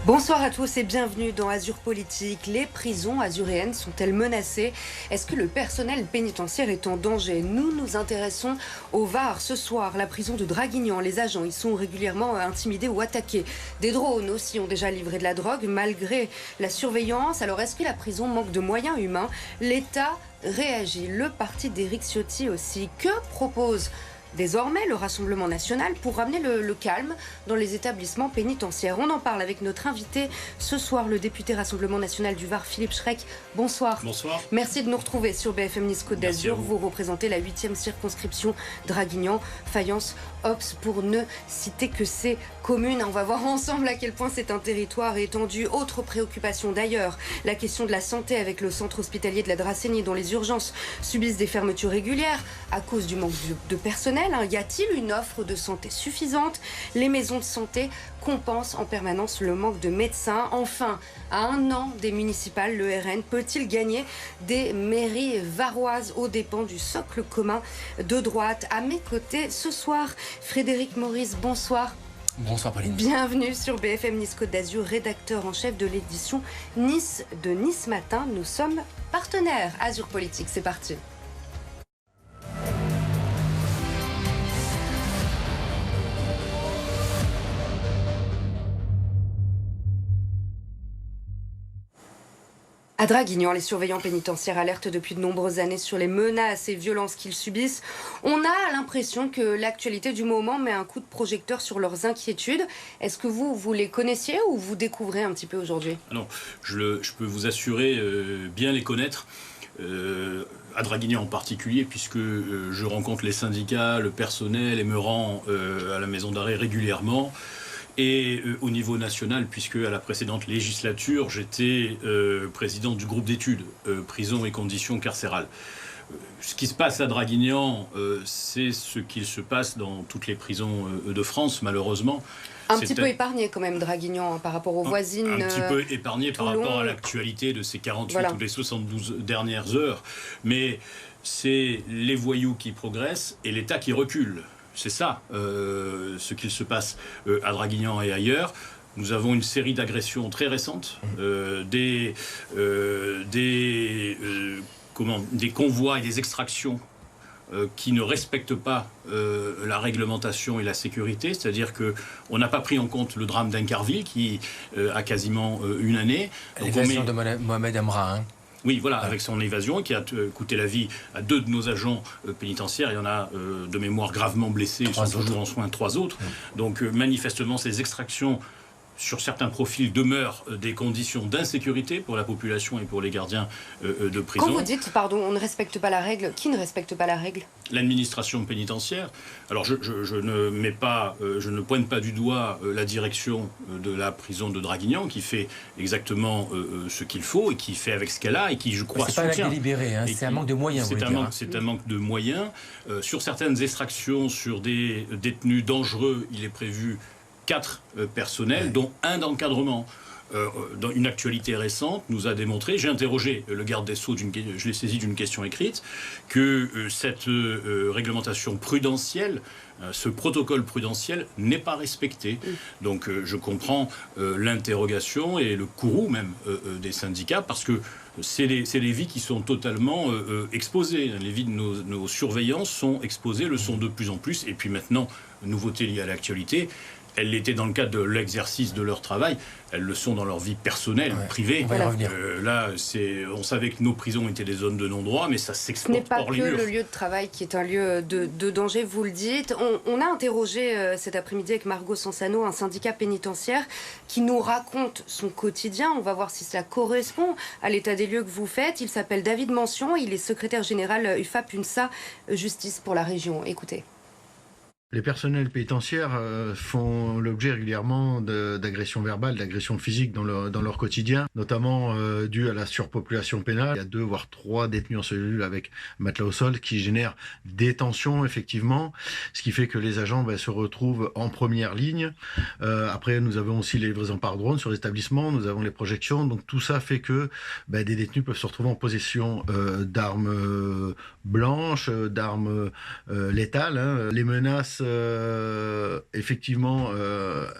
Bonsoir à tous et bienvenue dans Azur Politique. Les prisons azuréennes sont-elles menacées? Est-ce que le personnel pénitentiaire est en danger? Nous nous intéressons au Var ce soir, la prison de Draguignan. Les agents y sont régulièrement intimidés ou attaqués. Des drones aussi ont déjà livré de la drogue malgré la surveillance. Alors est-ce que la prison manque de moyens humains? L'État réagit. Le parti d'Éric Ciotti aussi. Que propose désormais le Rassemblement national pour ramener le calme dans les établissements pénitentiaires? On en parle avec notre invité ce soir, le député Rassemblement national du Var, Philippe Schreck. Bonsoir. Bonsoir. Merci de nous retrouver sur BFM Nice Côte d'Azur. Vous représentez la 8e circonscription Draguignan, Fayence, Ops, pour ne citer que ces communes. On va voir ensemble à quel point c'est un territoire étendu. Autre préoccupation d'ailleurs, la question de la santé avec le centre hospitalier de la Dracénie dont les urgences subissent des fermetures régulières à cause du manque de personnel. Y a-t-il une offre de santé suffisante? Les maisons de santé compensent en permanence le manque de médecins. Enfin, à un an des municipales, le RN peut-il gagner des mairies varoises aux dépens du socle commun de droite? À mes côtés ce soir, Frédéric Maurice, bonsoir. Bonsoir Pauline. Bienvenue sur BFM Nice Côte d'Azur, rédacteur en chef de l'édition Nice de Nice Matin. Nous sommes partenaires Azur Politique, c'est parti. À Draguignan, les surveillants pénitentiaires alertent depuis de nombreuses années sur les menaces et violences qu'ils subissent. On a l'impression que l'actualité du moment met un coup de projecteur sur leurs inquiétudes. Est-ce que vous les connaissiez ou vous découvrez un petit peu aujourd'hui? Non, je peux vous assurer bien les connaître. À Draguignan en particulier, puisque je rencontre les syndicats, le personnel et me rends à la maison d'arrêt régulièrement. Et au niveau national, puisque à la précédente législature, j'étais président du groupe d'études prison et conditions carcérales. Ce qui se passe à Draguignan, c'est ce qu'il se passe dans toutes les prisons de France, malheureusement. Un petit peu épargné quand même, Draguignan, par rapport aux voisines. Un petit peu épargné par rapport à l'actualité de ces 48 ou les 72 dernières heures. Mais c'est les voyous qui progressent et l'État qui recule. C'est ça, ce qu'il se passe à Draguignan et ailleurs. Nous avons une série d'agressions très récentes, des convois et des extractions qui ne respectent pas la réglementation et la sécurité. C'est-à-dire qu'on n'a pas pris en compte le drame d'Incarville qui a quasiment une année. L'évasion de Mohamed Amra, hein. Oui, voilà, avec son évasion qui a coûté la vie à 2 de nos agents pénitentiaires. Il y en a de mémoire gravement blessés, ils sont toujours en soins 3 autres. Donc manifestement, ces extractions sur certains profils demeurent des conditions d'insécurité pour la population et pour les gardiens de prison. Quand vous dites, pardon, on ne respecte pas la règle, qui ne respecte pas la règle? L'administration pénitentiaire. Alors je ne pointe pas du doigt la direction de la prison de Draguignan qui fait exactement ce qu'il faut et qui fait avec ce qu'elle a et qui, je crois, soutient. C'est pas la délibérée, hein, c'est un manque de moyens. C'est un manque de moyens. Sur certaines extractions, sur des détenus dangereux, il est prévu 4 personnels, dont un d'encadrement. Dans une actualité récente, nous a démontré, j'ai interrogé le garde des Sceaux, je l'ai saisi d'une question écrite, que cette réglementation prudentielle, ce protocole prudentiel n'est pas respecté. Donc je comprends l'interrogation et le courroux même des syndicats, parce que c'est les vies qui sont totalement exposées. Les vies de nos surveillants sont exposées, le sont de plus en plus. Et puis maintenant, nouveauté liée à l'actualité, elles l'étaient dans le cadre de l'exercice de leur travail, elles le sont dans leur vie personnelle, privée. On va y revenir. Là, on savait que nos prisons étaient des zones de non-droit, mais ça s'exporte hors les murs. Ce n'est pas que le lieu de travail qui est un lieu de danger, vous le dites. On a interrogé cet après-midi avec Margot Sansano, un syndicat pénitentiaire, qui nous raconte son quotidien. On va voir si cela correspond à l'état des lieux que vous faites. Il s'appelle David Mention, il est secrétaire général UFAP UNSA Justice pour la région. Écoutez. Les personnels pénitentiaires font l'objet régulièrement d'agressions verbales, d'agressions physiques dans leur quotidien, notamment dû à la surpopulation pénale. Il y a 2 voire 3 détenus en cellule avec matelas au sol qui génèrent des tensions effectivement, ce qui fait que les agents se retrouvent en première ligne. Après, nous avons aussi les livraisons par drone sur l'établissement, nous avons les projections, donc tout ça fait que des détenus peuvent se retrouver en possession d'armes blanches, d'armes létales. Hein. Les menaces effectivement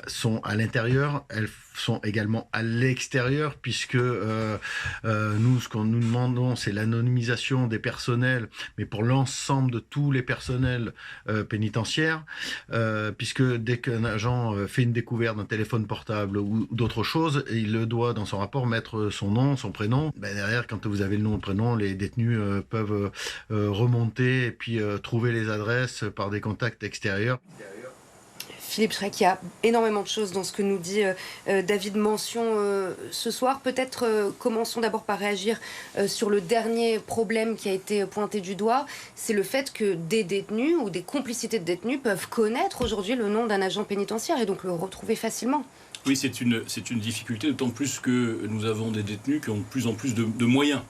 sont à l'intérieur, elles sont également à l'extérieur, puisque nous, ce qu'on nous demandons, c'est l'anonymisation des personnels, mais pour l'ensemble de tous les personnels pénitentiaires, puisque dès qu'un agent fait une découverte d'un téléphone portable ou d'autres choses, il le doit dans son rapport mettre son nom, son prénom. Derrière, quand vous avez le nom et le prénom, les détenus peuvent remonter et puis trouver les adresses par des contacts extérieurs. Philippe Schreck, il y a énormément de choses dans ce que nous dit David Mention ce soir. Peut-être commençons d'abord par réagir sur le dernier problème qui a été pointé du doigt. C'est le fait que des détenus ou des complicités de détenus peuvent connaître aujourd'hui le nom d'un agent pénitentiaire et donc le retrouver facilement. Oui, c'est une difficulté, d'autant plus que nous avons des détenus qui ont de plus en plus de moyens.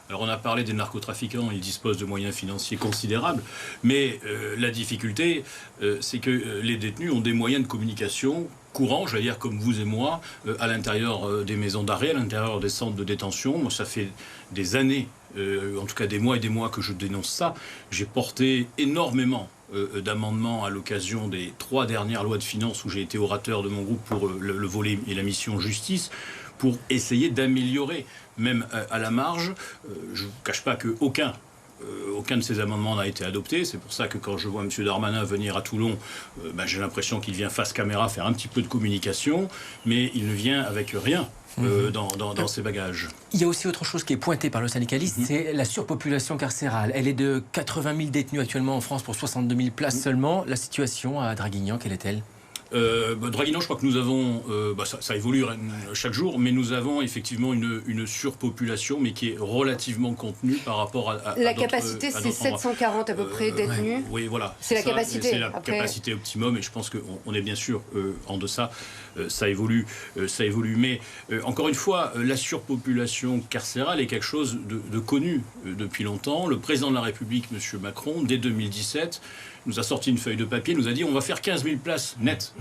Alors on a parlé des narcotrafiquants, ils disposent de moyens financiers considérables, mais la difficulté, c'est que les détenus ont des moyens de communication courants, j'allais dire comme vous et moi, à l'intérieur des maisons d'arrêt, à l'intérieur des centres de détention. Moi, ça fait des années, en tout cas des mois et des mois que je dénonce ça. J'ai porté énormément d'amendements à l'occasion des 3 dernières lois de finances où j'ai été orateur de mon groupe pour le volet et la mission justice, pour essayer d'améliorer, même à la marge. Je ne vous cache pas qu'aucun de ces amendements n'a été adopté. C'est pour ça que quand je vois M. Darmanin venir à Toulon, j'ai l'impression qu'il vient face caméra faire un petit peu de communication, mais il ne vient avec rien dans ses bagages. Il y a aussi autre chose qui est pointée par le syndicaliste, c'est la surpopulation carcérale. Elle est de 80 000 détenus actuellement en France pour 62 000 places seulement. La situation à Draguignan, quelle est-elle ? Draguignan, je crois que nous avons, ça évolue chaque jour, mais nous avons effectivement une surpopulation, mais qui est relativement contenue par rapport à la capacité, c'est 740 à peu près détenus. Oui, voilà. C'est la capacité. C'est la capacité optimum, et je pense qu'on est bien sûr en deçà. Ça évolue. Mais encore une fois, la surpopulation carcérale est quelque chose de connu depuis longtemps. Le président de la République, M. Macron, dès 2017, nous a sorti une feuille de papier, nous a dit on va faire 15 000 places nettes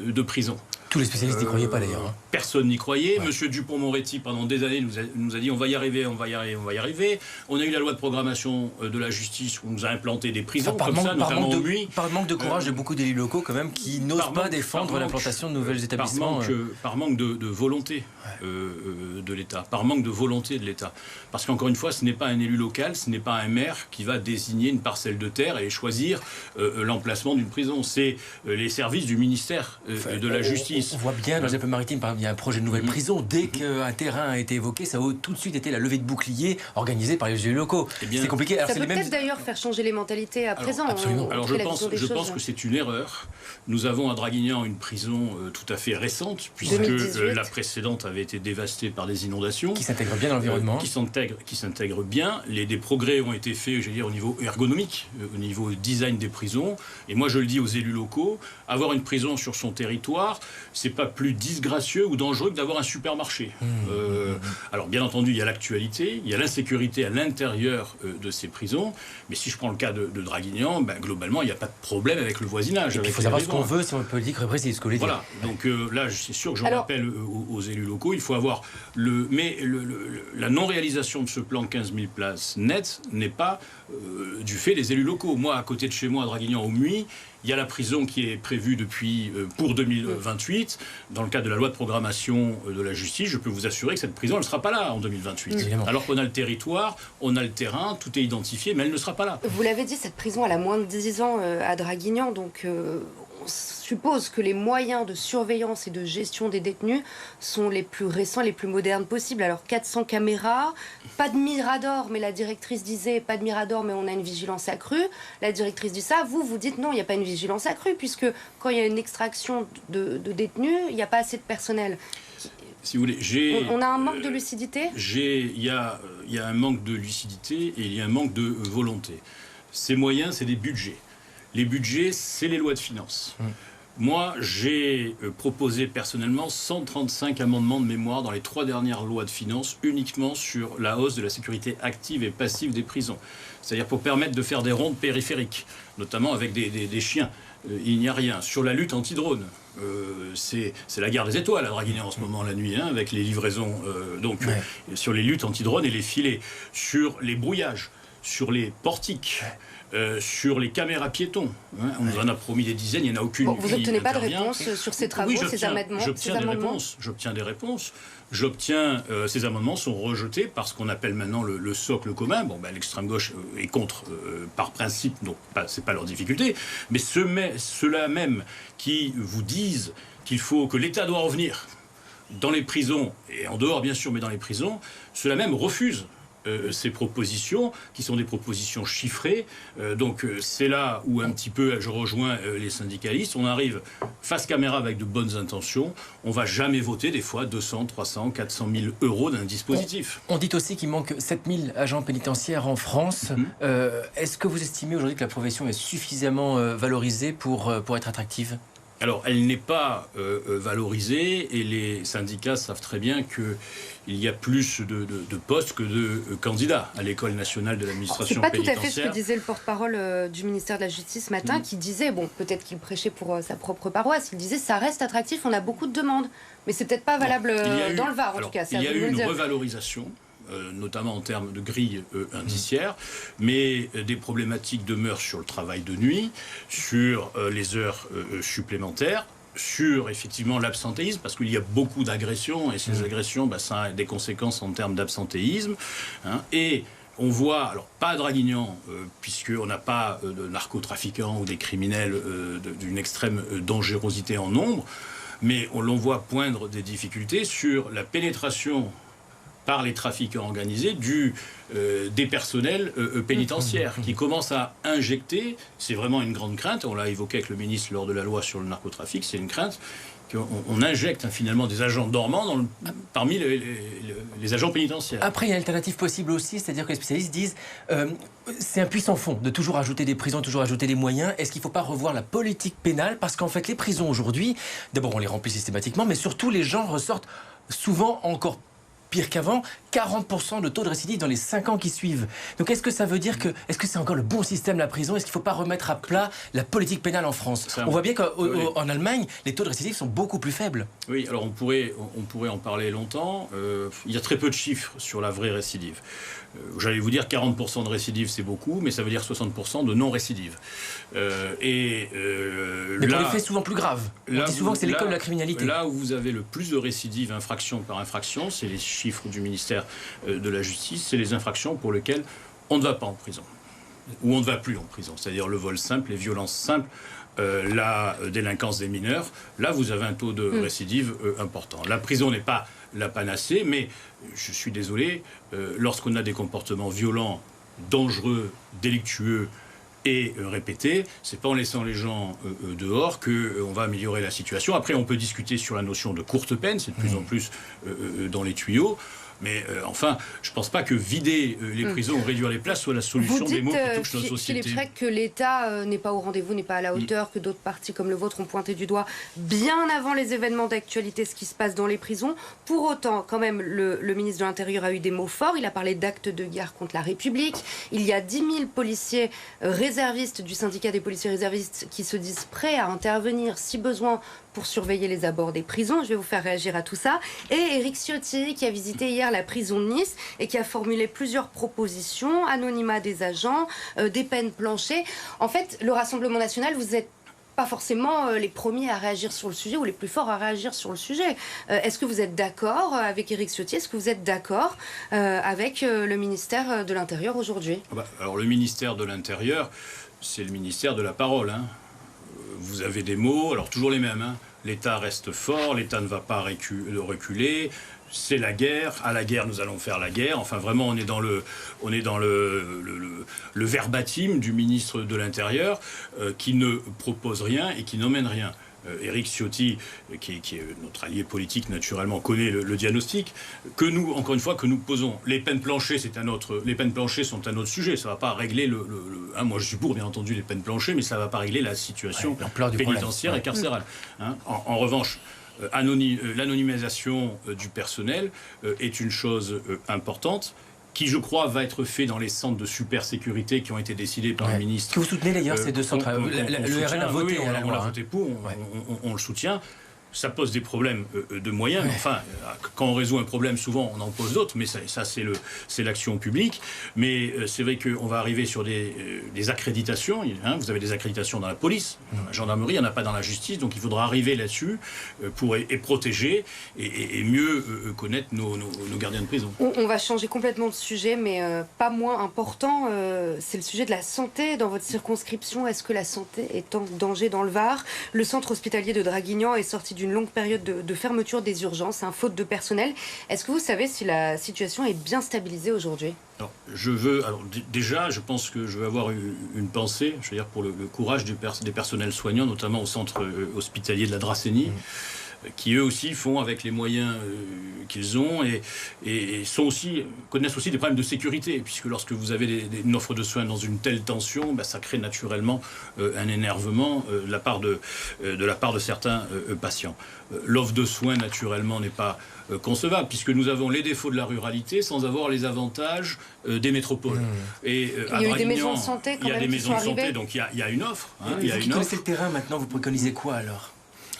de prison. Tous les spécialistes n'y croyaient pas d'ailleurs. Personne n'y croyait. Ouais. Monsieur Dupond-Moretti, pendant des années, nous a dit on va y arriver, on va y arriver. On a eu la loi de programmation de la justice où on nous a implanté des prisons par manque de courage de beaucoup d'élus locaux quand même qui n'osent pas défendre l'implantation de nouveaux établissements. Par manque de volonté de l'État. Par manque de volonté de l'État. Parce qu'encore une fois, ce n'est pas un élu local, ce n'est pas un maire qui va désigner une parcelle de terre et choisir l'emplacement d'une prison. C'est les services du ministère de la Justice. On voit bien dans les Alpes-Maritimes, par exemple, il y a un projet de nouvelle prison. Dès qu'un terrain a été évoqué, ça a tout de suite été la levée de boucliers organisée par les élus locaux. C'est compliqué. Alors, ça peut peut-être d'ailleurs faire changer les mentalités à présent. Absolument. Alors je pense que c'est une erreur. Nous avons à Draguignan une prison tout à fait récente, puisque la précédente avait été dévastée par des inondations. Qui s'intègre bien dans l'environnement. Qui s'intègre bien. Des progrès ont été faits, je veux dire, au niveau ergonomique, au niveau design des prisons. Et moi je le dis aux élus locaux, avoir une prison sur son territoire, c'est pas plus disgracieux ou dangereux que d'avoir un supermarché. Alors bien entendu, il y a l'actualité, il y a l'insécurité à l'intérieur de ces prisons, mais si je prends le cas de Draguignan, globalement, il n'y a pas de problème avec le voisinage. Il faut savoir ce qu'on veut, si on peut dire répressif, ce qu'on dit. Voilà, donc là, c'est sûr que j'en rappelle aux élus locaux, il faut avoir la non-réalisation de ce plan 15 000 places nettes n'est pas du fait des élus locaux. Moi, à côté de chez moi, à Draguignan, au Muy, il y a la prison qui est prévue pour 2028. Dans le cadre de la loi de programmation de la justice, je peux vous assurer que cette prison, elle ne sera pas là en 2028. Alors qu'on a le territoire, on a le terrain, tout est identifié, mais elle ne sera pas là. Vous l'avez dit, cette prison, elle a moins de 10 ans à Draguignan, donc on suppose que les moyens de surveillance et de gestion des détenus sont les plus récents, les plus modernes possibles. Alors 400 caméras, pas de mirador, mais la directrice disait pas de mirador, mais on a une vigilance accrue. La directrice dit ça, vous dites non, il n'y a pas une vigilance accrue, puisque quand il y a une extraction de détenus, il n'y a pas assez de personnel. Si vous voulez, on a un manque de lucidité ? Il y a un manque de lucidité et il y a un manque de volonté. Ces moyens, c'est des budgets. Les budgets, c'est les lois de finances. Moi, j'ai proposé personnellement 135 amendements de mémoire dans les 3 dernières lois de finances uniquement sur la hausse de la sécurité active et passive des prisons. C'est-à-dire pour permettre de faire des rondes périphériques, notamment avec des chiens. Il n'y a rien. Sur la lutte anti-drone, c'est la guerre des étoiles à Draguignan en ce moment la nuit, avec les livraisons. Sur les luttes anti-drone et les filets. Sur les brouillages, sur les portiques. sur les caméras piétons. Hein, on nous en a promis des dizaines, il n'y en a aucune. Bon, vous n'obtenez pas de intervient. réponse sur ces travaux, Oui, ces amendements? J'obtiens des réponses. Ces amendements sont rejetés par ce qu'on appelle maintenant le socle commun. Bon, l'extrême gauche est contre par principe, donc c'est pas leur difficulté. Mais ceux-là même qui vous disent que l'État doit revenir dans les prisons, et en dehors bien sûr, mais dans les prisons, ceux-là même refusent ces propositions, qui sont des propositions chiffrées. Donc c'est là où un petit peu je rejoins les syndicalistes. On arrive face caméra avec de bonnes intentions. On ne va jamais voter des fois 200, 300, 400 000 euros d'un dispositif. On dit aussi qu'il manque 7000 agents pénitentiaires en France. Est-ce que vous estimez aujourd'hui que la profession est suffisamment valorisée pour être attractive ? Alors, elle n'est pas valorisée et les syndicats savent très bien qu'il y a plus de postes que de candidats à l'École nationale de l'administration pénitentiaire. C'est pas tout à fait ce que disait le porte-parole du ministère de la Justice ce matin, qui disait, bon, peut-être qu'il prêchait pour sa propre paroisse, il disait ça reste attractif, on a beaucoup de demandes. Mais c'est peut-être pas valable dans le Var, en tout cas. Il y a eu une revalorisation. Notamment en termes de grille indiciaire, mais des problématiques demeurent sur le travail de nuit, sur les heures supplémentaires, sur effectivement l'absentéisme, parce qu'il y a beaucoup d'agressions, et ces agressions, ça a des conséquences en termes d'absentéisme. Hein, et on voit, alors pas à Draguignan, puisqu'on n'a pas de narcotrafiquants ou des criminels d'une extrême dangerosité en nombre, mais l'on voit poindre des difficultés sur la pénétration par les trafiquants organisés des personnels pénitentiaires qui commencent à injecter, c'est vraiment une grande crainte, on l'a évoqué avec le ministre lors de la loi sur le narcotrafic, c'est une crainte qu'on injecte finalement des agents dormants parmi les agents pénitentiaires. Après, il y a une alternative possible aussi, c'est-à-dire que les spécialistes disent c'est un puissant fond de toujours ajouter des prisons, toujours ajouter des moyens. Est-ce qu'il ne faut pas revoir la politique pénale? Parce qu'en fait, les prisons aujourd'hui, d'abord on les remplit systématiquement, mais surtout les gens ressortent souvent encore pire qu'avant, 40% de taux de récidive dans les 5 ans qui suivent. Donc est-ce que ça veut dire est-ce que c'est encore le bon système, la prison? Est-ce qu'il ne faut pas remettre à plat la politique pénale en France? On voit bien qu'en Allemagne, les taux de récidive sont beaucoup plus faibles. Oui, alors on pourrait en parler longtemps. Il y a très peu de chiffres sur la vraie récidive. J'allais vous dire 40% de récidive, c'est beaucoup, mais ça veut dire 60% de non-récidive. Mais pour les faits souvent plus graves. On dit souvent que c'est l'école de la criminalité. Là où vous avez le plus de récidives infraction par infraction, c'est les chiffres du ministère de la Justice, c'est les infractions pour lesquelles on ne va pas en prison. Ou on ne va plus en prison, c'est-à-dire le vol simple, les violences simples, la délinquance des mineurs. Là, vous avez un taux de récidive important. La prison n'est pas la panacée, mais je suis désolé, lorsqu'on a des comportements violents, dangereux, délictueux et répétés, c'est pas en laissant les gens dehors qu'on va améliorer la situation. Après, on peut discuter sur la notion de courte peine, c'est de plus en plus dans les tuyaux. Mais enfin, je ne pense pas que vider les prisons ou réduire les places soit la solution des maux qui touchent notre société. Philippe Schreck, que l'État n'est pas au rendez-vous, n'est pas à la hauteur, que d'autres partis comme le vôtre ont pointé du doigt bien avant les événements d'actualité ce qui se passe dans les prisons. Pour autant, quand même, le ministre de l'Intérieur a eu des mots forts. Il a parlé d'actes de guerre contre la République. Il y a 10 000 policiers réservistes du syndicat des policiers réservistes qui se disent prêts à intervenir si besoin pour surveiller les abords des prisons. Je vais vous faire réagir à tout ça. Et Éric Ciotti, qui a visité hier la prison de Nice et qui a formulé plusieurs propositions, anonymat des agents, des peines planchées. En fait, le Rassemblement national, vous êtes pas forcément les premiers à réagir sur le sujet ou les plus forts à réagir sur le sujet. Est-ce que vous êtes d'accord avec Éric Ciotti? Est-ce que vous êtes d'accord avec le ministère de l'Intérieur aujourd'hui? Alors le ministère de l'Intérieur, c'est le ministère de la parole, hein. Vous avez des mots, alors toujours les mêmes, hein. L'État reste fort, l'État ne va pas reculer, c'est la guerre, à la guerre nous allons faire la guerre. Enfin vraiment on est dans le verbatim du ministre de l'Intérieur qui ne propose rien et qui n'emmène rien. Éric Ciotti, qui est notre allié politique naturellement, connaît le diagnostic que nous, encore une fois, que nous posons. Les peines planchées, les peines planchées sont un autre sujet. Ça ne va pas régler hein, moi, je suis pour, bien entendu, les peines planchées, mais ça ne va pas régler la situation pénitentiaire et carcérale. Hein. En revanche, l'anonymisation du personnel est une chose importante, qui, je crois, va être fait dans les centres de super-sécurité qui ont été décidés par le ministre. Que vous soutenez d'ailleurs ces deux centres. Le RN a voté. On l'a voté pour, on le soutient. ça pose des problèmes de moyens. Ouais. Enfin, quand on résout un problème, souvent, on en pose d'autres, mais ça c'est l'action publique. Mais c'est vrai qu'on va arriver sur des accréditations. Hein, vous avez des accréditations dans la police, dans la gendarmerie, il n'y en a pas dans la justice. Donc il faudra arriver là-dessus pour protéger et mieux connaître nos gardiens de prison. On va changer complètement de sujet, mais pas moins important. C'est le sujet de la santé dans votre circonscription. Est-ce que la santé est en danger dans le Var? Le centre hospitalier de Draguignan est sorti d'une longue période de fermeture des urgences, faute de personnel. Est-ce que vous savez si la situation est bien stabilisée aujourd'hui? Déjà, je pense que je veux avoir une pensée, je veux dire, pour le courage des personnels soignants, notamment au centre hospitalier de la Dracénie, qui eux aussi font avec les moyens qu'ils ont et connaissent aussi des problèmes de sécurité, puisque lorsque vous avez une offre de soins dans une telle tension, ça crée naturellement un énervement de la part de certains patients. L'offre de soins, naturellement, n'est pas concevable, puisque nous avons les défauts de la ruralité sans avoir les avantages des métropoles. Et il y a eu des maisons de santé quand même. Il y a des maisons de santé, donc il y a une offre. Vous qui connaissez le terrain maintenant, vous préconisez quoi alors?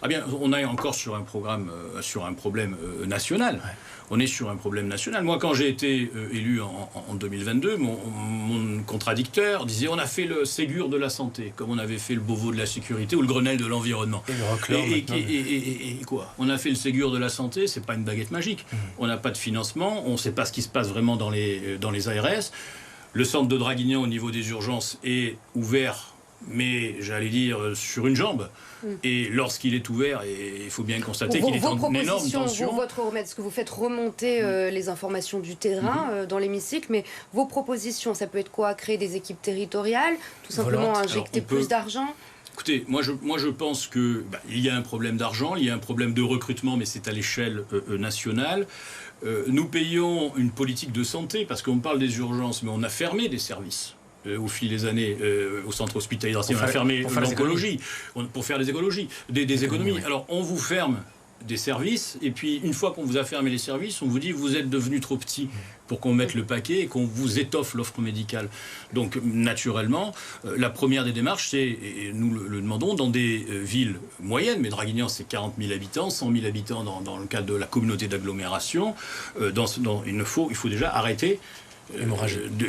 Ah bien, on est encore sur un problème national. Ouais. On est sur un problème national. Moi, quand j'ai été élu en 2022, mon contradicteur disait on a fait le Ségur de la santé, comme on avait fait le Beauvau de la sécurité ou le Grenelle de l'environnement. Et quoi? On a fait le Ségur de la santé, c'est pas une baguette magique. On n'a pas de financement, on ne sait pas ce qui se passe vraiment dans les ARS. Le centre de Draguignan au niveau des urgences est ouvert, mais j'allais dire sur une jambe. Et lorsqu'il est ouvert, et il faut bien constater qu'il est en énorme tension. Votre remède, ce que vous faites remonter les informations du terrain dans l'hémicycle, mais vos propositions, ça peut être quoi? Créer des équipes territoriales, tout simplement injecter plus d'argent? Écoutez, moi je pense que il y a un problème d'argent, il y a un problème de recrutement, mais c'est à l'échelle nationale. Nous payons une politique de santé, parce qu'on parle des urgences, mais on a fermé des services. Au fil des années, au centre hospitalier d'Arcy, on a fermé l'oncologie pour faire des économies. Alors, on vous ferme des services, et puis une fois qu'on vous a fermé les services, on vous dit vous êtes devenu trop petit pour qu'on mette le paquet et qu'on vous étoffe l'offre médicale. Donc, naturellement, la première des démarches, c'est, et nous le demandons, dans des villes moyennes, mais Draguignan, c'est 40 000 habitants, 100 000 habitants dans le cadre de la communauté d'agglomération, il faut déjà arrêter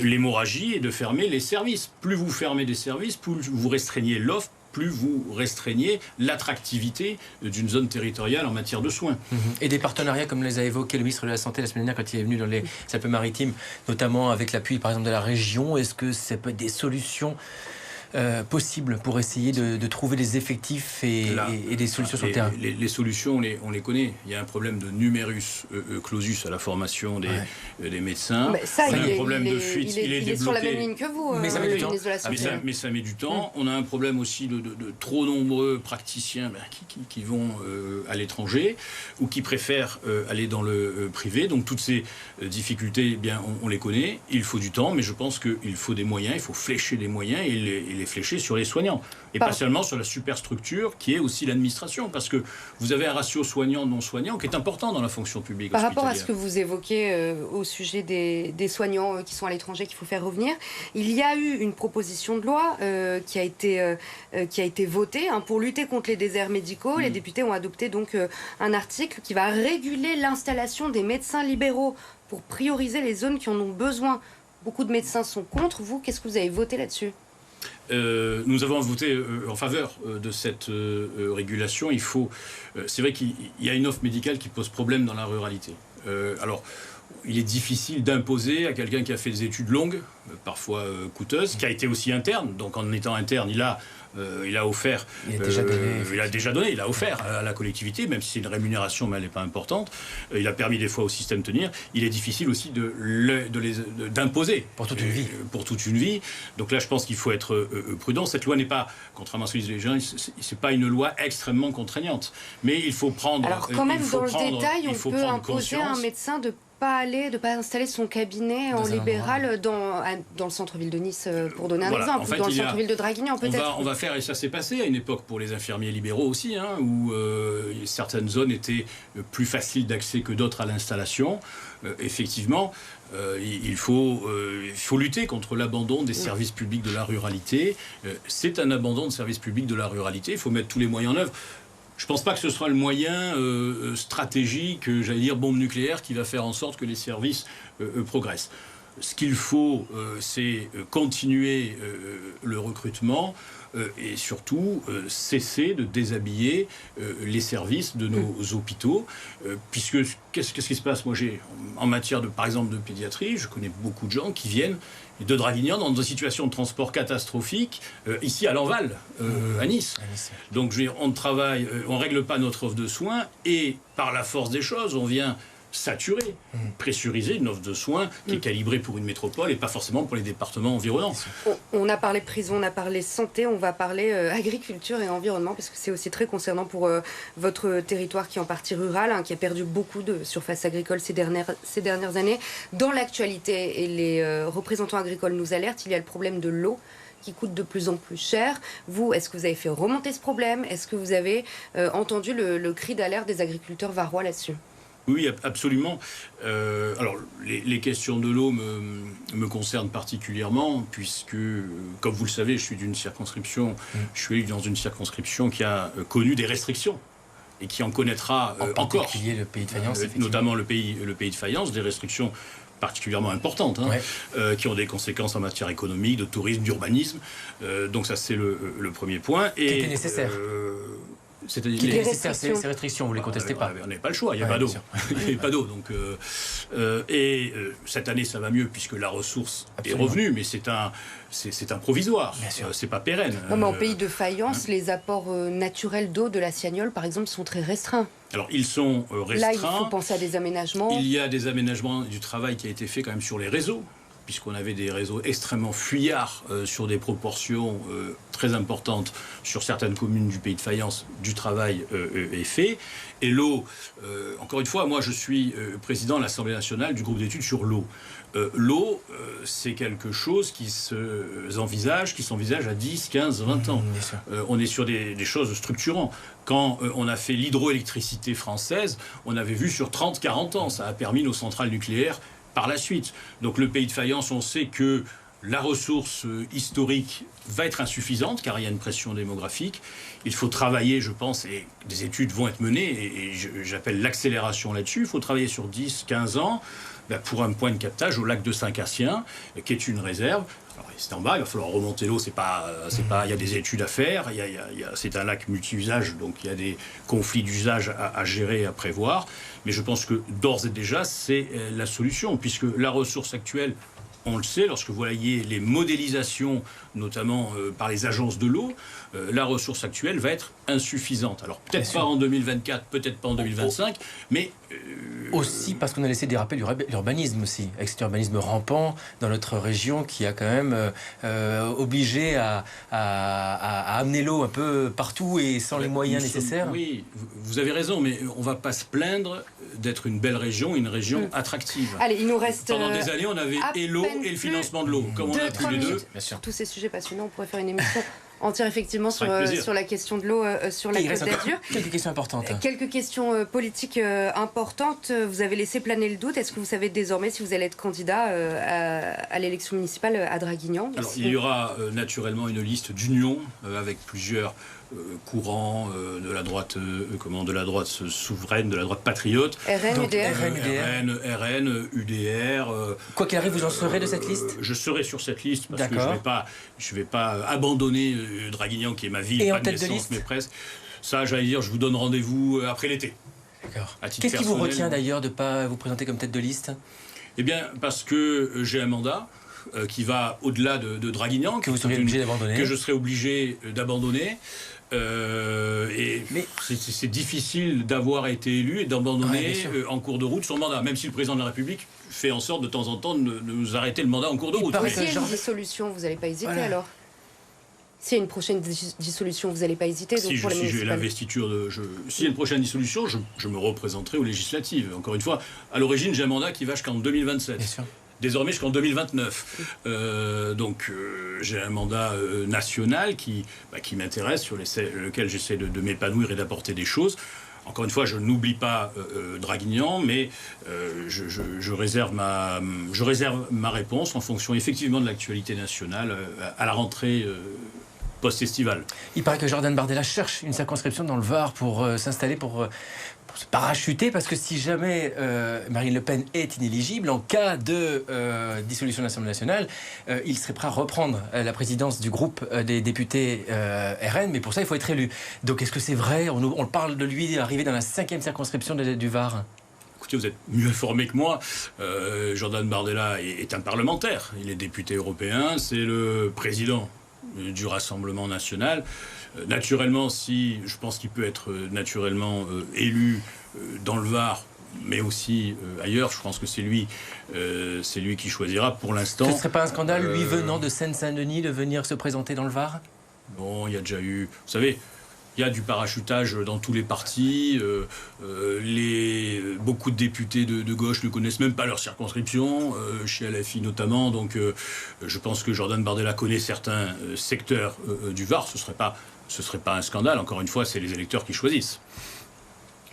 l'hémorragie et de fermer les services. Plus vous fermez des services, plus vous restreignez l'offre, plus vous restreignez l'attractivité d'une zone territoriale en matière de soins. Et des partenariats, comme les a évoqués le ministre de la Santé la semaine dernière quand il est venu dans les Alpes-Maritimes, notamment avec l'appui par exemple de la région, est-ce que ça peut être des solutions possibles pour essayer de trouver des effectifs et des solutions sur le terrain? Les solutions, on les connaît. Il y a un problème de numerus clausus à la formation des médecins. Ça, il y a un problème de fuite. Il est sur la même ligne que vous, mais ça met du temps. Mais ça met du temps. On a un problème aussi de trop nombreux praticiens qui vont à l'étranger ou qui préfèrent aller dans le privé. Donc toutes ces difficultés, on les connaît. Il faut du temps, mais je pense qu'il faut des moyens. Il faut flécher des moyens et les flécher sur les soignants. Et pas seulement sur la superstructure qui est aussi l'administration, parce que vous avez un ratio soignant-non soignant qui est important dans la fonction publique. Par rapport à ce que vous évoquez au sujet des soignants qui sont à l'étranger, qu'il faut faire revenir, il y a eu une proposition de loi qui a été votée pour lutter contre les déserts médicaux. Les députés ont adopté donc un article qui va réguler l'installation des médecins libéraux pour prioriser les zones qui en ont besoin. Beaucoup de médecins sont contre. Vous, qu'est-ce que vous avez voté là-dessus? Nous avons voté en faveur de cette régulation. C'est vrai qu'il y a une offre médicale qui pose problème dans la ruralité. Alors, il est difficile d'imposer à quelqu'un qui a fait des études longues, parfois coûteuses, qui a été aussi interne. Donc, en étant interne, il a offert, il a offert à la collectivité, même si c'est une rémunération, mais elle n'est pas importante. Il a permis des fois au système de tenir. Il est difficile aussi d'imposer. Pour toute une vie. Pour toute une vie. Donc là, je pense qu'il faut être prudent. Cette loi n'est pas, contrairement à ce que disent les gens, c'est pas une loi extrêmement contraignante. Mais il faut prendre. Alors quand même, dans le détail, on peut imposer à un médecin de ne pas installer son cabinet en libéral dans le centre-ville de Nice, pour donner un exemple, ou dans le centre-ville de Draguignan peut-être. On va faire, et ça s'est passé à une époque pour les infirmiers libéraux aussi, où certaines zones étaient plus faciles d'accès que d'autres à l'installation. Effectivement, il faut lutter contre l'abandon des services publics de la ruralité. C'est un abandon de services publics de la ruralité, il faut mettre tous les moyens en œuvre. Je ne pense pas que ce sera le moyen stratégique, j'allais dire bombe nucléaire, qui va faire en sorte que les services progressent. Ce qu'il faut, c'est continuer le recrutement et surtout cesser de déshabiller les services de nos hôpitaux, puisque qu'est-ce qui se passe? Moi, en matière par exemple de pédiatrie, je connais beaucoup de gens qui viennent de Draguignan dans des situations de transport catastrophiques, ici à Lanval, à Nice. Donc on travaille, on règle pas notre offre de soins et par la force des choses, on vient saturer, pressuriser une offre de soins qui est calibrée pour une métropole et pas forcément pour les départements environnants. On a parlé prison, on a parlé santé, on va parler agriculture et environnement parce que c'est aussi très concernant pour votre territoire qui est en partie rural, qui a perdu beaucoup de surface agricole ces dernières années. Dans l'actualité, et les représentants agricoles nous alertent, il y a le problème de l'eau qui coûte de plus en plus cher. Vous, est-ce que vous avez fait remonter ce problème? Est-ce que vous avez entendu le cri d'alerte des agriculteurs varois là-dessus? Oui, absolument. Alors, les questions de l'eau me concernent particulièrement, puisque, comme vous le savez, je suis d'une circonscription, je suis élu dans une circonscription qui a connu des restrictions et qui en connaîtra encore. En particulier le pays de Fayence, notamment le pays de Fayence, des restrictions particulièrement importantes, qui ont des conséquences en matière économique, de tourisme, d'urbanisme. Donc ça, c'est le premier point. Qui était nécessaire. C'est-à-dire ces restrictions, vous ne les contestez pas. On n'avait pas le choix, il n'y a pas d'eau. Il n'y avait pas d'eau. Donc, cette année, ça va mieux puisque la ressource est revenue, mais c'est un provisoire. C'est pas pérenne. Non, mais en pays de Fayence, les apports naturels d'eau de la Siagnole, par exemple, sont très restreints. Alors, ils sont restreints. Là, il faut penser à des aménagements. Il y a des aménagements du travail qui a été fait quand même sur les réseaux, puisqu'on avait des réseaux extrêmement fuyards sur des proportions très importantes sur certaines communes du pays de Fayence, du travail est fait. Et l'eau, encore une fois, moi je suis président de l'Assemblée nationale du groupe d'études sur l'eau. L'eau, c'est quelque chose qui s'envisage à 10, 15, 20 ans. On est sur des choses structurantes. Quand on a fait l'hydroélectricité française, on avait vu sur 30, 40 ans. Ça a permis nos centrales nucléaires par la suite. Donc le pays de Fayence, on sait que la ressource historique va être insuffisante car il y a une pression démographique. Il faut travailler, je pense, et des études vont être menées, et j'appelle l'accélération là-dessus. Il faut travailler sur 10, 15 ans pour un point de captage au lac de Saint-Cassien, qui est une réserve. Alors, c'est en bas, il va falloir remonter l'eau, il y a des études à faire, c'est un lac multi-usage, donc il y a des conflits d'usage à gérer, à prévoir. Mais je pense que d'ores et déjà, c'est la solution, puisque la ressource actuelle, on le sait, lorsque vous voyez les modélisations, notamment par les agences de l'eau, la ressource actuelle va être insuffisante. Alors peut-être pas en 2024, peut-être pas en 2025, mais... Aussi parce qu'on a laissé déraper l'urbanisme aussi, avec cet urbanisme rampant dans notre région qui a quand même obligé à amener l'eau un peu partout et sans les moyens nécessaires. Oui, vous avez raison, mais on ne va pas se plaindre d'être une belle région, une région attractive. Allez, il nous reste... Pendant des années, on avait et l'eau et le financement de l'eau. Comme on a tous les deux. Sur tous ces sujets passionnants, on pourrait faire une émission entière effectivement sur la question de l'eau sur la Côte d'Azur. Quelques questions importantes. Quelques questions politiques importantes. Vous avez laissé planer le doute. Est-ce que vous savez désormais si vous allez être candidat à l'élection municipale à Draguignan? Alors, il y aura naturellement une liste d'union avec plusieurs courants de la droite souveraine, de la droite patriote. RN, UDR. Quoi qu'il arrive, vous en serez de cette liste? Je serai sur cette liste parce que je vais pas abandonner Draguignan qui est ma ville, pas de naissance, mais presque. Ça, j'allais dire, je vous donne rendez-vous après l'été. D'accord. Qu'est-ce qui vous retient d'ailleurs de ne pas vous présenter comme tête de liste? Eh bien, parce que j'ai un mandat qui va au-delà de Draguignan, que vous seriez obligé d'abandonner, que je serai obligé d'abandonner. C'est difficile d'avoir été élu et d'abandonner en cours de route son mandat, même si le président de la République fait en sorte de temps en temps de nous arrêter le mandat en cours de route. S'il y a une dissolution, vous n'allez pas hésiter alors? S'il y a une prochaine dissolution, vous n'allez pas hésiter si j'ai l'investiture s'il y a une prochaine dissolution, je me représenterai aux législatives. Encore une fois, à l'origine, j'ai un mandat qui va jusqu'en 2027. Bien sûr. Désormais jusqu'en 2029. Donc j'ai un mandat national qui m'intéresse, sur lequel j'essaie de m'épanouir et d'apporter des choses. Encore une fois, je n'oublie pas Draguignan, mais je réserve ma réponse en fonction effectivement de l'actualité nationale à la rentrée post-estivale. Il paraît que Jordan Bardella cherche une circonscription dans le Var pour s'installer, pour se parachuter, parce que si jamais Marine Le Pen est inéligible, en cas de dissolution de l'Assemblée nationale, il serait prêt à reprendre la présidence du groupe des députés RN, mais pour ça, il faut être élu. Donc est-ce que c'est vrai? On parle de lui arriver dans la 5e circonscription du Var. Écoutez, vous êtes mieux informé que moi. Jordan Bardella est un parlementaire. Il est député européen, c'est le président du Rassemblement national. Naturellement, je pense qu'il peut être naturellement élu dans le Var, mais aussi ailleurs. Je pense que c'est lui qui choisira pour l'instant. Ce ne serait pas un scandale, lui venant de Seine-Saint-Denis, de venir se présenter dans le Var? Bon, il y a déjà eu... Vous savez, il y a du parachutage dans tous les partis. Beaucoup de députés de gauche ne connaissent même pas leur circonscription, chez LFI notamment. Donc je pense que Jordan Bardella connaît certains secteurs du Var. Ce serait pas un scandale. Encore une fois, c'est les électeurs qui choisissent.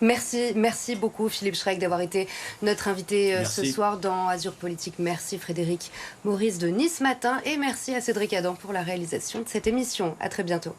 Merci beaucoup Philippe Schreck d'avoir été notre invité ce soir dans Azur Politique. Merci Frédéric Maurice de Nice Matin et merci à Cédric Adam pour la réalisation de cette émission. À très bientôt.